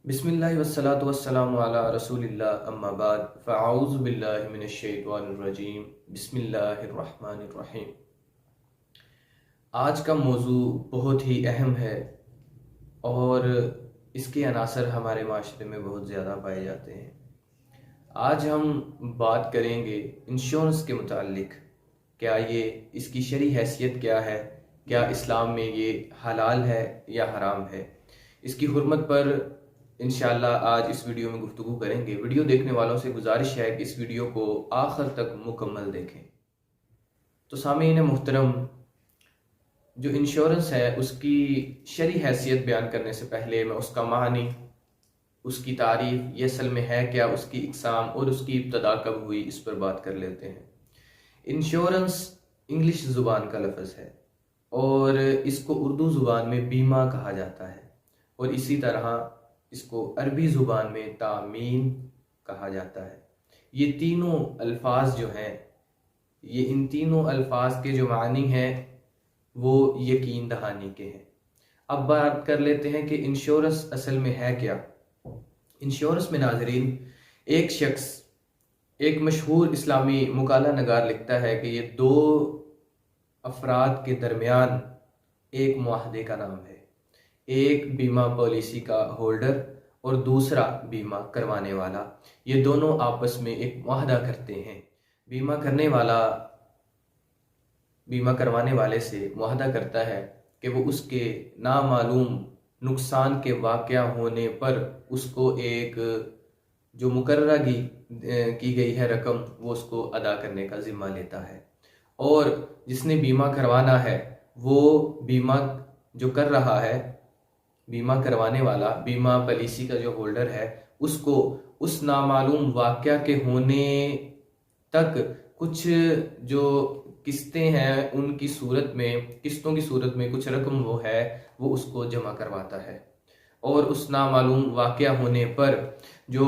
बिस्मिल्लाहि वस्सलातु वस्सलामु अला रसूलिल्लाह अम्मा बाद फ़अऊज़ु बिल्लाहि मिनश शैतानिर रजीम बिस्मिल्लाहिर रहमानिर रहीम। आज का मौजू बहुत ही अहम है और इसके अनासर हमारे माशरे में बहुत ज़्यादा पाए जाते हैं। आज हम बात करेंगे इंश्योरेंस के मुतालिक। क्या ये इसकी शरई हैसियत क्या है, क्या इस्लाम में ये हलाल है या हराम है, इसकी हुर्मत पर इंशाअल्लाह आज इस वीडियो में गुफ्तगू करेंगे। वीडियो देखने वालों से गुजारिश है कि इस वीडियो को आखिर तक मुकम्मल देखें। तो सामीन मुहतरम, जो इंश्योरेंस है उसकी शरई हैसियत बयान करने से पहले मैं उसका मानी, उसकी तारीफ, ये असल में है क्या, उसकी इकसाम और उसकी इब्तदा कब हुई, इस पर बात कर लेते हैं। इंश्योरेंस इंग्लिश ज़ुबान का लफ्ज़ है और इसको उर्दू ज़ुबान में बीमा कहा जाता है और इसी तरह इसको अरबी ज़ुबान में तामीन कहा जाता है। ये तीनों अल्फाज जो हैं, ये इन तीनों अल्फाज के जो मानी हैं वो यकीन दहानी के हैं। अब बात कर लेते हैं कि इंश्योरेंस असल में है क्या। इंश्योरेंस में नाज़रीन, एक शख्स, एक मशहूर इस्लामी मुकाला नगार लिखता है कि ये दो अफराद के दरमियान एक मुआहदे का नाम है। एक बीमा पॉलिसी का होल्डर और दूसरा बीमा करवाने वाला, ये दोनों आपस में एक मुआहदा करते हैं। बीमा करने वाला बीमा करवाने वाले से मुआहदा करता है कि वो उसके नामालूम नुकसान के वाक़या होने पर उसको एक जो मुकर्ररा की गई है रकम, वो उसको अदा करने का ज़िम्मा लेता है। और जिसने बीमा करवाना है, वो बीमा जो कर रहा है, बीमा करवाने वाला, बीमा पॉलिसी का जो होल्डर है, उसको उस नामालूम वाक़या के होने तक कुछ जो किस्तें हैं उनकी सूरत में, किस्तों की सूरत में कुछ रकम वो है, वो उसको जमा करवाता है। और उस नामालूम वाक़या होने पर जो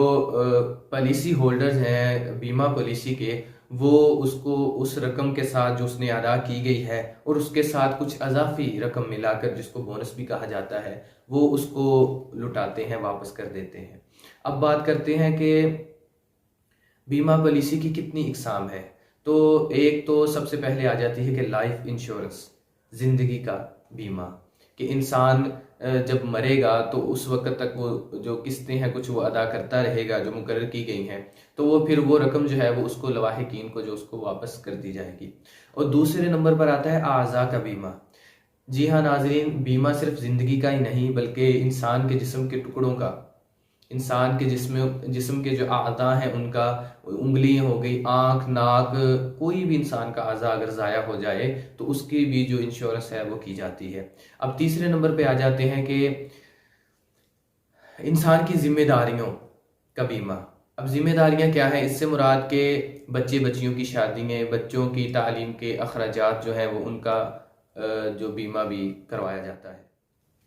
पॉलिसी होल्डर्स हैं बीमा पॉलिसी के, वो उसको उस रकम के साथ जो उसने अदा की गई है और उसके साथ कुछ अजाफी रकम मिलाकर, जिसको बोनस भी कहा जाता है, वो उसको लुटाते हैं, वापस कर देते हैं। अब बात करते हैं कि बीमा पॉलिसी की कितनी इकसाम है। तो एक तो सबसे पहले आ जाती है कि लाइफ इंश्योरेंस, ज़िंदगी का बीमा, कि इंसान जब मरेगा तो उस वक्त तक वो जो किस्तें हैं कुछ वो अदा करता रहेगा जो मुकर्रर की गई हैं, तो वो फिर वो रकम जो है वो उसको लवाहिकीन को जो उसको वापस कर दी जाएगी। और दूसरे नंबर पर आता है आज़ा का बीमा। जी हाँ नाजरीन, बीमा सिर्फ ज़िंदगी का ही नहीं बल्कि इंसान के जिस्म के टुकड़ों का, इंसान के जिस्म के जो आज़ा हैं उनका, उंगलियां हो गई, आँख, नाक, कोई भी इंसान का आज़ा अगर ज़ाया हो जाए तो उसकी भी जो इंश्योरेंस है वो की जाती है। अब तीसरे नंबर पे आ जाते हैं कि इंसान की जिम्मेदारियों का बीमा। अब जिम्मेदारियां क्या है, इससे मुराद के बच्चे बच्चियों की शादियाँ, बच्चों की तालीम के अखराजात जो है वो उनका जो बीमा भी करवाया जाता है।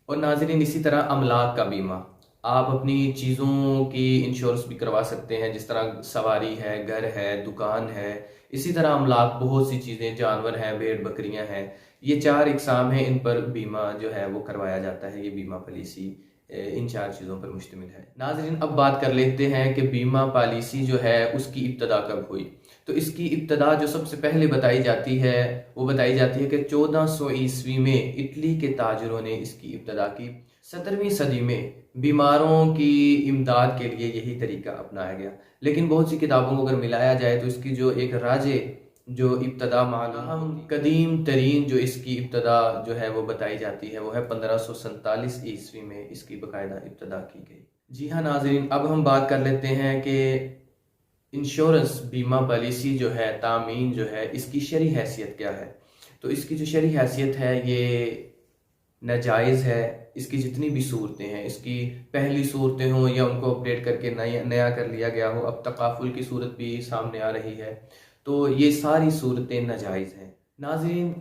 और नाज़रीन, इसी तरह अमलाक का बीमा, आप अपनी चीज़ों की इंश्योरेंस भी करवा सकते हैं, जिस तरह सवारी है, घर है, दुकान है। इसी तरह अमलाक, बहुत सी चीज़ें, जानवर हैं, भेड़ बकरियां हैं, ये चार इकसाम हैं, इन पर बीमा जो है वो करवाया जाता है। ये बीमा पॉलिसी इन चार चीज़ों पर मुश्तमिल है। नाज़रीन, अब बात कर लेते हैं कि बीमा पॉलिसी जो है उसकी इब्तदा कब हुई। तो इसकी इब्तदा जो सबसे पहले बताई जाती है वो बताई जाती है कि 1400 ईस्वी में इटली के ताजरों ने इसकी इब्तदा की। 17वीं सदी में बीमारों की इमदाद के लिए यही तरीका अपनाया गया। लेकिन बहुत सी किताबों को अगर मिलाया जाए तो इसकी जो एक राजे जो इब्तदा मालूम कदीम तरीन जो इसकी इब्तदा जो है वो बताई जाती है वो है 1547 ईस्वी में इसकी बाकायदा इब्तदा की गई। जी हाँ नाजरीन, अब हम बात कर लेते हैं कि इंश्योरेंस बीमा पॉलिसी जो है, तामीन जो है, इसकी शरई हैसियत क्या है। तो इसकी जो शरई हैसियत है ये नाजायज़ है। इसकी जितनी भी सूरतें हैं, इसकी पहली सूरतें हों या उनको अपडेट करके नया कर लिया गया हो, अब तकाफुल की सूरत भी सामने आ रही है, तो ये सारी सूरतें नाजायज़ हैं। नाज़रीन,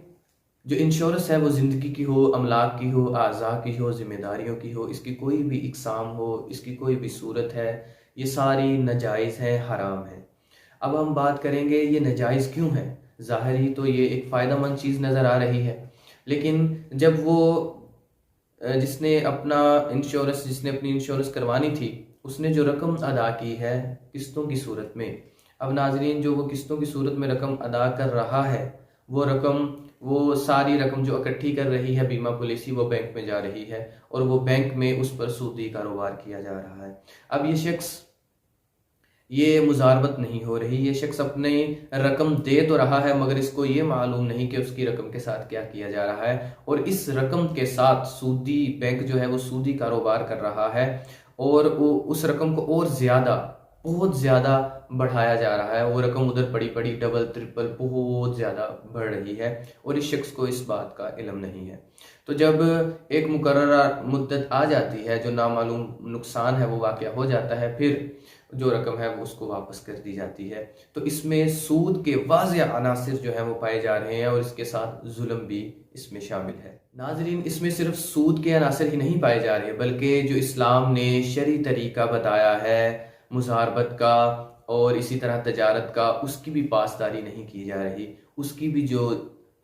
जो इंश्योरेंस है वो ज़िंदगी की हो, अमलाक की हो, आज़ा की हो, ज़िम्मेदारियों की हो, इसकी कोई भी इकसाम हो, इसकी कोई भी सूरत है, ये सारी नाजायज़ है, हराम है। अब हम बात करेंगे ये नाजायज़ क्यों है। ज़ाहिर ही तो ये एक फ़ायदेमंद चीज़ नज़र आ रही है, लेकिन जब वो जिसने अपनी इंश्योरेंस करवानी थी, उसने जो रकम अदा की है किस्तों की सूरत में, अब नाजरीन जो वो किस्तों की सूरत में रकम अदा कर रहा है, वो सारी रकम जो इकट्ठी कर रही है बीमा पॉलिसी, वो बैंक में जा रही है और वो बैंक में उस पर सूदी कारोबार किया जा रहा है। अब ये मुजारबत नहीं हो रही, ये शख्स अपनी रकम दे तो रहा है मगर इसको ये मालूम नहीं कि उसकी रकम के साथ क्या किया जा रहा है, और इस रकम के साथ सूदी बैंक जो है वो सूदी कारोबार कर रहा है और वो उस रकम को और बहुत ज़्यादा बढ़ाया जा रहा है। वो रकम उधर पड़ी पड़ी डबल ट्रिपल बहुत ज़्यादा बढ़ रही है और इस शख्स को इस बात का इल्म नहीं है। तो जब एक मुकर्ररा मुद्दत आ जाती है, जो नामालूम नुकसान है वो वाक़या हो जाता है, फिर जो रकम है वो उसको वापस कर दी जाती है। तो इसमें सूद के वाज़िह अनासिर जो है वो पाए जा रहे हैं और इसके साथ जुल्म भी इसमें शामिल है। नाजरीन, इसमें सिर्फ सूद के अनासिर ही नहीं पाए जा रहे बल्कि जो इस्लाम ने शरई तरीका बताया है मुजारबत का और इसी तरह तजारत का, उसकी भी पासदारी नहीं की जा रही, उसकी भी जो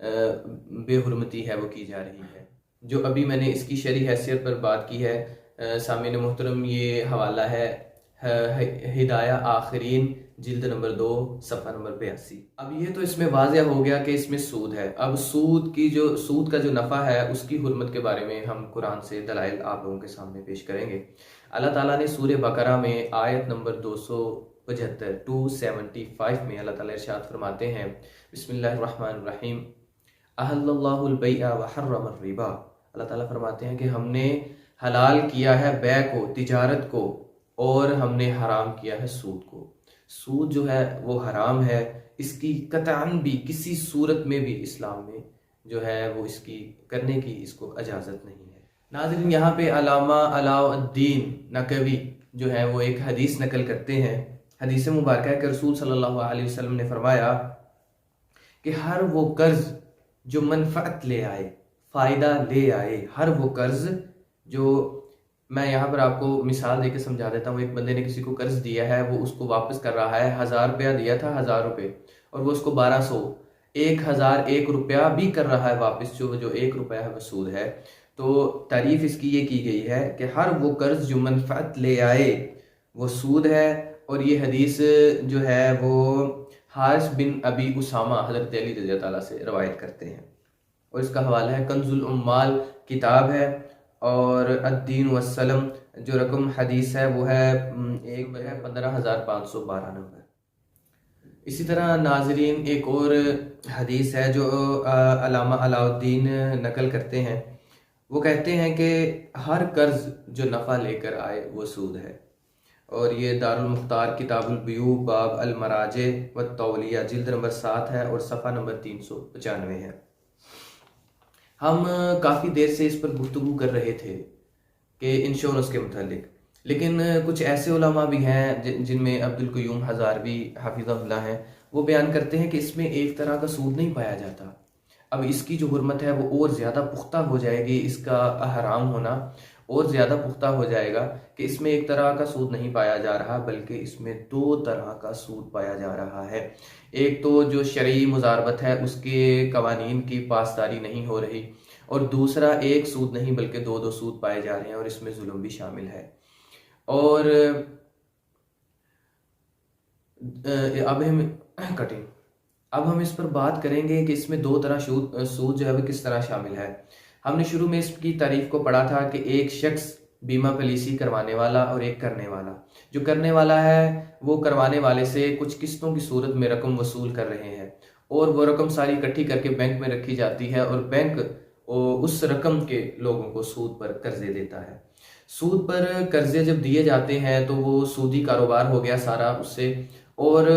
बेहुरमती है वो की जा रही है। जो अभी मैंने इसकी शरई हैसियत पर बात की है सामीन मोहतरम, ये हवाला है हिदाया आखरीन जिल्द नंबर 2 सफ़ा नंबर 82। अब ये तो इसमें वाज़िह हो गया कि इसमें सूद है। अब सूद का जो नफ़ा है उसकी हुर्मत के बारे में हम कुरान से दलाइल आप लोगों के सामने पेश करेंगे। अल्लाह ताला ने सूरह बकरा में आयत नंबर 275 में अल्लाह ताला इरशाद फरमाते हैं, बिस्मिल्लाहिर्रहमानिर्रहीम, अहल्लल्लाहुल बैअ व हर्रमर रिबा। अल्लाह ताला फरमाते हैं कि हमने हलाल किया है बै को, तिजारत को, और हमने हराम किया है सूद को। सूद जो है वो हराम है, इसकी कतअन भी किसी सूरत में भी इस्लाम में जो है वो इसकी करने की इसको इजाज़त नहीं है। नाज़रीन, यहाँ पे अल्लामा अलाउद्दीन नकवी जो है वो एक हदीस नकल करते हैं। हदीस मुबारक है कि रसूल सल्लल्लाहु अलैहि वसल्लम ने फरमाया कि हर वो कर्ज जो मनफ़अत ले आए, फ़ायदा ले आए, हर वो कर्ज जो, मैं यहाँ पर आपको मिसाल देकर समझा देता हूँ। एक बंदे ने किसी को कर्ज दिया है, वो उसको वापस कर रहा है, 1000 रुपया दिया था, 1000 रुपये, और वो उसको 1200, 1001 रुपया भी कर रहा है वापस, जो 1 रुपया है वो सूद है। तो तारीफ इसकी ये की गई है कि हर वो कर्ज जो मनफ़अत ले आए वो सूद है। और ये हदीस जो है वो हारिस बिन अबी उसामा हज़रत अली रज़ी अल्लाह ताला से रवायत करते हैं और इसका हवाला है कंजुल उम्माल किताब है, और अद्दीन वस्सलम जो रकम हदीस है वो है 15,512 नंबर। इसी तरह नाजरीन एक और हदीस है जो अल्लामा अलाउद्दीन नकल करते हैं। वो कहते हैं कि हर कर्ज जो नफ़ा लेकर आए वो सूद है, और ये दारुल मुख्तार किताबुल बुयू बाब अल मराजे व तौलिया जिल्द नंबर 7 है और सफ़ा नंबर 395 है। हम काफ़ी देर से इस पर गुफ्तगू कर रहे थे कि इंश्योरेंस के मुतालिक, लेकिन कुछ ऐसे उलमा भी हैं जिनमें अब्दुल क़य्यूम हज़ारवी हफ़िज़हुल्लाह हैं, वो बयान करते हैं कि इसमें एक तरह का सूद नहीं पाया जाता। अब इसकी जो हुर्मत है वो और ज़्यादा पुख्ता हो जाएगी, इसका हराम होना और ज़्यादा पुख्ता हो जाएगा कि इसमें एक तरह का सूद नहीं पाया जा रहा बल्कि इसमें 2 तरह का सूद पाया जा रहा है। एक तो जो शरई मुजारबत है उसके कवानीन की पासदारी नहीं हो रही, और दूसरा एक सूद नहीं बल्कि 2 सूद पाए जा रहे हैं और इसमें जुल्म भी शामिल है। और अब हम इस पर बात करेंगे कि इसमें 2 तरह सूद जो है वो किस तरह शामिल है। हमने शुरू में इसकी तारीफ को पढ़ा था कि एक शख्स बीमा पॉलिसी करवाने वाला और एक करने वाला। जो करने वाला है वो करवाने वाले से कुछ किस्तों की सूरत में रकम वसूल कर रहे हैं और वो रकम सारी इकट्ठी करके बैंक में रखी जाती है और बैंक उस रकम के लोगों को सूद पर कर्जे देता है। सूद पर कर्जे जब दिए जाते हैं तो वो सूदी कारोबार हो गया सारा उससे, और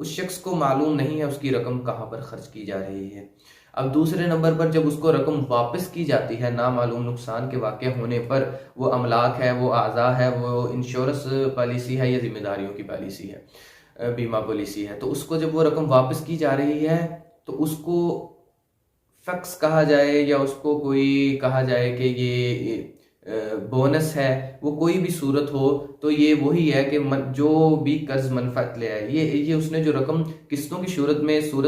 उस शख्स को मालूम नहीं है उसकी रकम कहाँ पर खर्च की जा रही है। अब दूसरे नंबर पर जब उसको रकम वापस की जाती है नामालूम नुकसान के वाक़या होने पर, वो अमलाक है, वो आज़ा है, वो इंश्योरेंस पॉलिसी है या जिम्मेदारियों की पॉलिसी है, बीमा पॉलिसी है, तो उसको जब वो रकम वापस की जा रही है तो उसको फक्स कहा जाए या उसको कोई कहा जाए कि ये बोनस है, वो कोई भी सूरत हो, तो ये वही है कि जो भी कर्ज मनफात ले आए, ये उसने जो रकम किस्तों की सूरत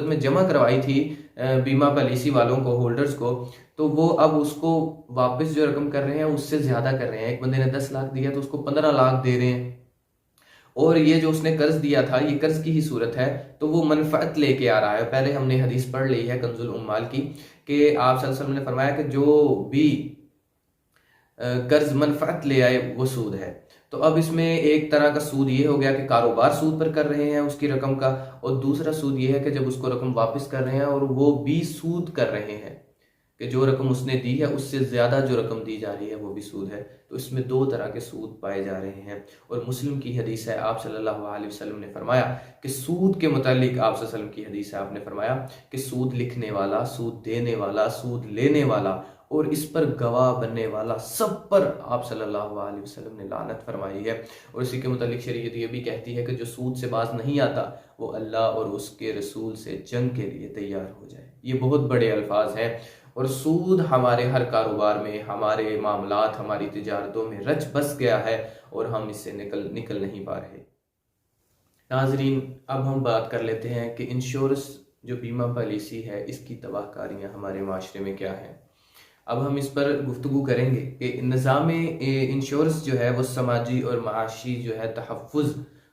में जमा करवाई थी बीमा पॉलिसी वालों को, होल्डर्स को, तो वो अब उसको वापस जो रकम कर रहे हैं उससे ज्यादा कर रहे हैं। एक बंदे ने 10 लाख दिया तो उसको 15 लाख दे रहे हैं, और ये जो उसने कर्ज दिया था ये कर्ज की ही सूरत है, तो वो मनफात लेके आ रहा है। पहले हमने हदीस पढ़ ली है कंजुल उम्माल की, कि आप सल्लल्लाहु अलैहि वसल्लम ने फरमाया कि जो भी कर्ज मनफात ले आए वो सूद है। तो अब इसमें एक तरह का सूद ये हो गया कि कारोबार सूद पर कर रहे हैं उसकी रकम का, और दूसरा सूद ये है कि जब उसको रकम वापस कर रहे हैं और वो भी सूद कर रहे हैं कि जो रकम उसने दी है उससे ज्यादा जो रकम दी जा रही है वो भी सूद है। तो इसमें दो तरह के सूद पाए जा रहे हैं। और मुस्लिम की हदीस है, आप सल्लल्लाहु अलैहि वसल्लम ने फरमाया कि सूद के मुतालिक, आप सल्लल्लाहु अलैहि वसल्लम की हदीस है, आपने फरमाया कि सूद लिखने वाला, सूद देने वाला, सूद लेने वाला और इस पर गवाह बनने वाला, सब पर आप सल्लल्लाहु अलैहि वसल्लम ने लानत फरमाई है। और इसी के मुतालिक शरीयत ये भी कहती है कि जो सूद से बाज नहीं आता वो अल्लाह और उसके रसूल से जंग के लिए तैयार हो जाए। ये बहुत बड़े अल्फाज हैं, और सूद हमारे हर कारोबार में, हमारे मामलात, हमारी तिजारतों में रच बस गया है और हम इससे निकल नहीं पा रहे। नाजरीन, अब हम बात कर लेते हैं कि इंश्योरेंस जो बीमा पॉलिसी है इसकी तबाहकारियाँ हमारे माशरे में क्या हैं। अब हम इस पर गुफ्तगू करेंगे कि निज़ाम इंश्योरेंस जो है वो समाजी और माशी जो है तहफ़्फ़ुज़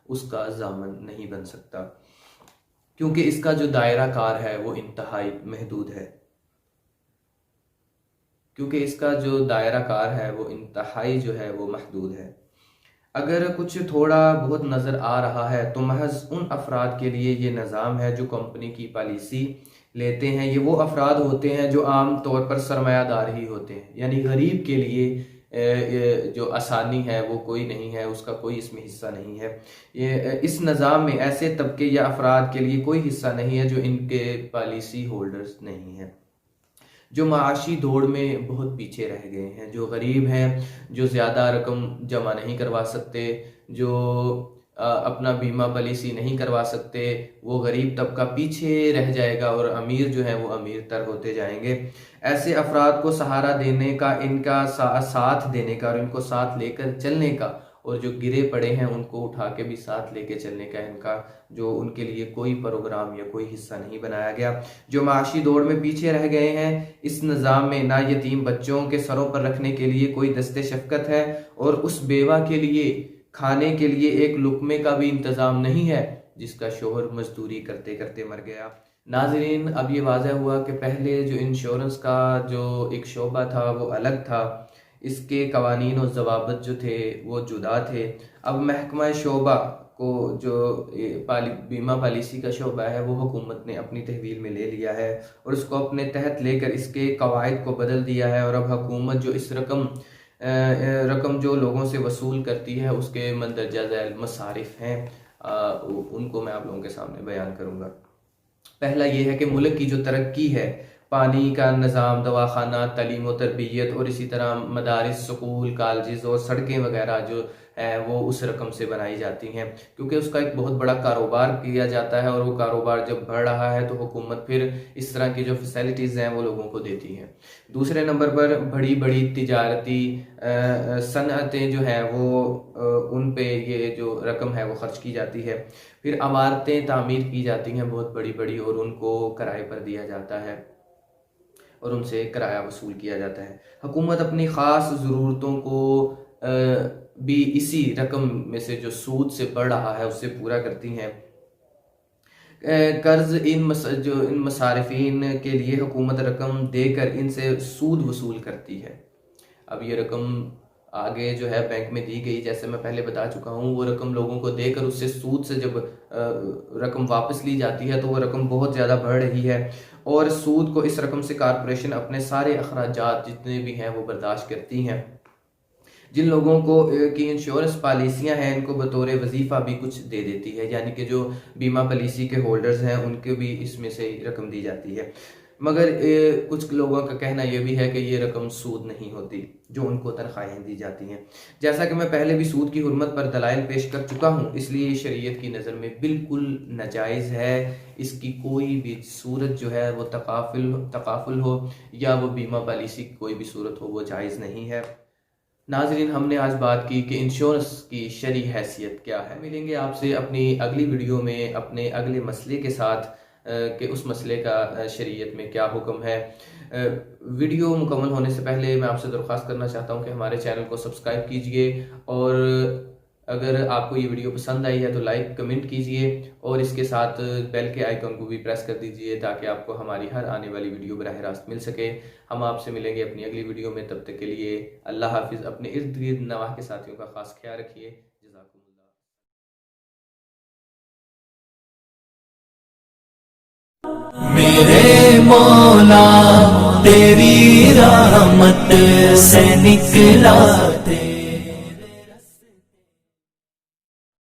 उसका ज़ामन नहीं बन सकता, क्योंकि इसका जो दायरा कार है वो इंतहाई महदूद है। जो है वो महदूद है। अगर कुछ थोड़ा बहुत नज़र आ रहा है तो महज उन अफराद के लिए ये निज़ाम है जो कंपनी की पॉलिसी लेते हैं। ये वो अफराद होते हैं जो आम तौर पर सरमायादार ही होते हैं, यानी गरीब के लिए जो आसानी है वो कोई नहीं है, उसका कोई इसमें हिस्सा नहीं है। ये इस निज़ाम में ऐसे तबके या अफराद के लिए कोई हिस्सा नहीं है जो इनके पॉलिसी होल्डर्स नहीं है, जो माशी दौड़ में बहुत पीछे रह गए हैं, जो गरीब हैं, जो ज़्यादा रकम जमा नहीं करवा सकते, जो अपना बीमा पॉलिसी नहीं करवा सकते, वो गरीब तबका पीछे रह जाएगा और अमीर जो है वो अमीर तर होते जाएंगे। ऐसे अफराद को सहारा देने का, इनका साथ देने का और इनको साथ लेकर चलने का, और जो गिरे पड़े हैं उनको उठा के भी साथ लेके चलने का इनका जो उनके लिए कोई प्रोग्राम या कोई हिस्सा नहीं बनाया गया। जो माशी दौड़ में पीछे रह गए हैं, इस निज़ाम में ना यतीम बच्चों के सरों पर रखने के लिए कोई दस्ते शफकत है, और उस बेवा के लिए खाने के लिए एक लुकमे का भी इंतज़ाम नहीं है जिसका शोहर मजदूरी करते करते मर गया। नाजरीन, अब ये वाज़ह हुआ कि पहले जो इंश्योरेंस का जो एक शोबा था वो अलग था, इसके कवानीन और जवाबत जो थे वो जुदा थे। अब महकमा शोबा को जो बीमा पॉलिसी का शोबा है वो हुकूमत ने अपनी तहवील में ले लिया है और उसको अपने तहत लेकर इसके कवायद को बदल दिया है। और अब हुकूमत जो इस रकम जो लोगों से वसूल करती है उसके मंदरजा झैल मसारिफ हैं, उनको मैं आप लोगों के सामने बयान करूँगा। पहला ये है कि मुल्क की जो तरक्की है, पानी का निज़ाम, दवाखाना, तालीम व तरबियत और इसी तरह मदारिस, स्कूल, कॉलेजेस और सड़कें वगैरह जो है वो उस रकम से बनाई जाती हैं, क्योंकि उसका एक बहुत बड़ा कारोबार किया जाता है और वो कारोबार जब बढ़ रहा है तो हुकूमत फिर इस तरह की जो फैसिलिटीज़ हैं वो लोगों को देती हैं। दूसरे नंबर पर बड़ी बड़ी तिजारती सनअतें जो हैं वो उन पे ये जो रकम है वो खर्च की जाती है। फिर इमारतें तामीर की जाती हैं बहुत बड़ी बड़ी और उनको किराए पर दिया जाता है और उनसे किराया वसूल किया जाता है। हुकूमत अपनी ख़ास ज़रूरतों को भी इसी रकम में से जो सूद से बढ़ रहा है उससे पूरा करती हैं। कर्ज इन मसारिफिन के लिए हुकूमत रकम देकर इनसे सूद वसूल करती है। अब ये रकम आगे जो है बैंक में दी गई, जैसे मैं पहले बता चुका हूँ, वो रकम लोगों को देकर उससे सूद से जब रकम वापस ली जाती है तो वो रकम बहुत ज़्यादा बढ़ रही है और सूद को इस रकम से कारपोरेशन अपने सारे अखराजात जितने भी हैं वो बर्दाश्त करती हैं। जिन लोगों को की इंश्योरेंस पॉलिसियां हैं इनको बतौर वजीफ़ा भी कुछ दे देती है, यानी कि जो बीमा पॉलिसी के होल्डर्स हैं उनको भी इसमें से रकम दी जाती है। मगर कुछ लोगों का कहना यह भी है कि ये रकम सूद नहीं होती जो उनको तनख्वाहें दी जाती हैं। जैसा कि मैं पहले भी सूद की हुर्मत पर दलाइल पेश कर चुका हूँ, इसलिए शरीयत की नज़र में बिल्कुल नाजायज़ है। इसकी कोई भी सूरत जो है वो तकाफुल हो या वो बीमा पॉलिसी की कोई भी सूरत हो वो जायज़ नहीं है। नाजरीन, हमने आज बात की कि इंश्योरेंस की शरई हैसियत क्या है। मिलेंगे आपसे अपनी अगली वीडियो में अपने अगले मसले के साथ कि उस मसले का शरीयत में क्या हुक्म है। वीडियो मुकम्मल होने से पहले मैं आपसे दरख्वास्त करना चाहता हूं कि हमारे चैनल को सब्सक्राइब कीजिए, और अगर आपको ये वीडियो पसंद आई है तो लाइक कमेंट कीजिए, और इसके साथ बेल के आइकन को भी प्रेस कर दीजिए ताकि आपको हमारी हर आने वाली वीडियो बराह रास्त मिल सके। हम आपसे मिलेंगे अपनी अगली वीडियो में, तब तक के लिए अल्लाह हाफिज़। अपने इर्द गिर्द नवाह के साथियों का खास ख्याल रखिए। जज़ाकुमुल्लाह। मेरे मौला तेरी रहमत से निकला।